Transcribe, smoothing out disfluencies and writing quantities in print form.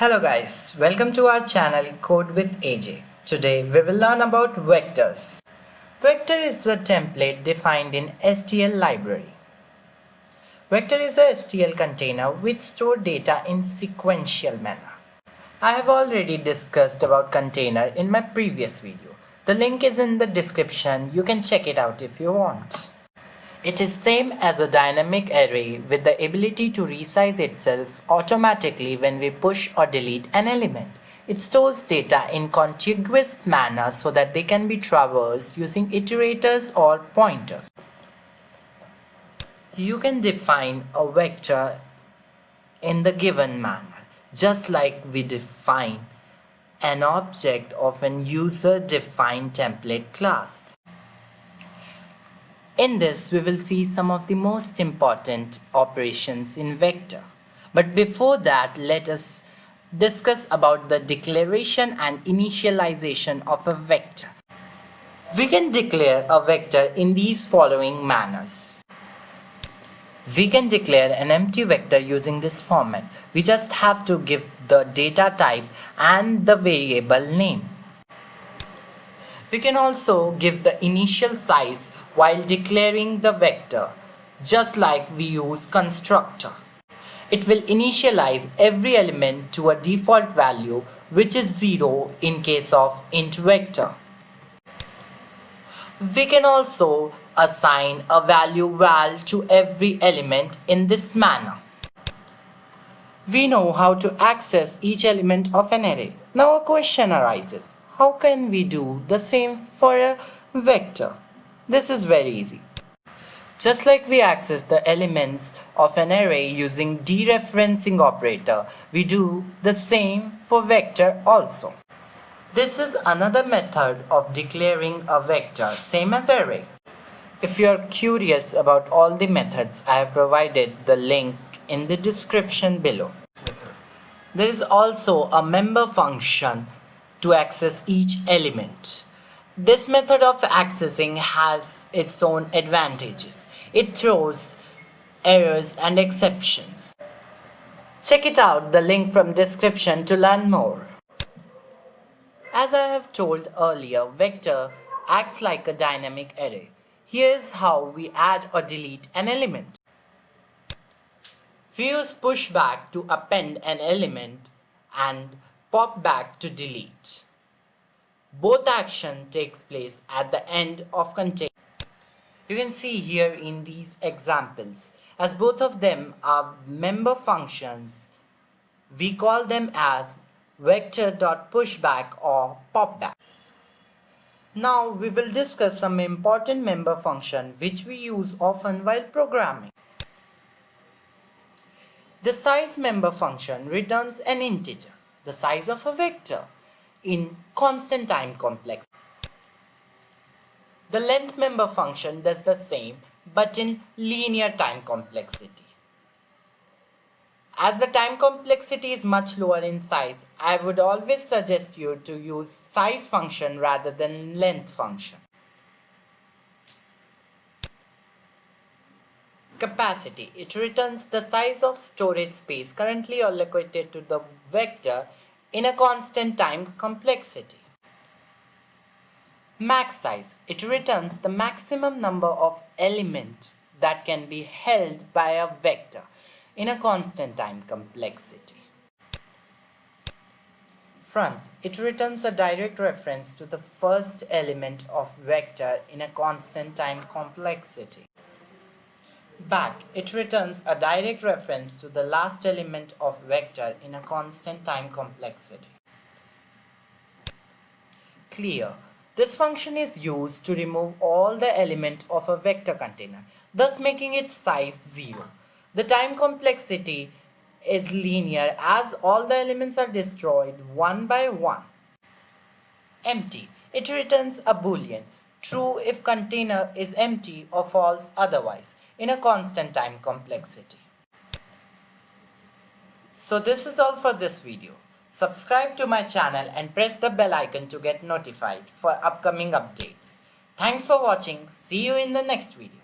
Hello guys, welcome to our channel Code with AJ. Today we will learn about vectors. Vector is a template defined in STL library. Vector is a STL container which stores data in sequential manner. I have already discussed about container in my previous video. The link is in the description. You can check it out if you want. It is same as a dynamic array with the ability to resize itself automatically when we push or delete an element. It stores data in contiguous manner so that they can be traversed using iterators or pointers. You can define a vector in the given manner, just like we define an object of an user-defined template class. In this, we will see some of the most important operations in vector. But before that, let us discuss about the declaration and initialization of a vector. We can declare a vector in these following manners. We can declare an empty vector using this format. We just have to give the data type and the variable name. We can also give the initial size while declaring the vector, just like we use constructor. It will initialize every element to a default value, which is 0 in case of int vector. We can also assign a value val to every element in this manner. We know how to access each element of an array. Now a question arises. How can we do the same for a vector? This is very easy. Just like we access the elements of an array using dereferencing operator, we do the same for vector also. This is another method of declaring a vector, same as array. If you are curious about all the methods, I have provided the link in the description below. There is also a member function to access each element. This method of accessing has its own advantages. It throws errors and exceptions. Check it out, the link from description to learn more. As I have told earlier, vector acts like a dynamic array. Here's how we add or delete an element. We use pushback to append an element and pop back to delete. Both action takes place at the end of container. You can see here in these examples, as both of them are member functions, we call them as vector.pushback or popback. Now we will discuss some important member function which we use often while programming. The size member function returns an integer, the size of a vector, in constant time complexity. The length member function does the same but in linear time complexity. As the time complexity is much lower in size, I would always suggest you to use size function rather than length function. Capacity. It returns the size of storage space currently allocated to the vector in a constant time complexity. Max size. It returns the maximum number of elements that can be held by a vector in a constant time complexity. Front. It returns a direct reference to the first element of vector in a constant time complexity. Back. It returns a direct reference to the last element of vector in a constant time complexity. Clear. This function is used to remove all the elements of a vector container, thus making its size 0. The time complexity is linear as all the elements are destroyed one by one. Empty. It returns a boolean, true if container is empty or false otherwise, in a constant time complexity. So this is all for this video. Subscribe to my channel and press the bell icon to get notified for upcoming updates. Thanks for watching. See you in the next video.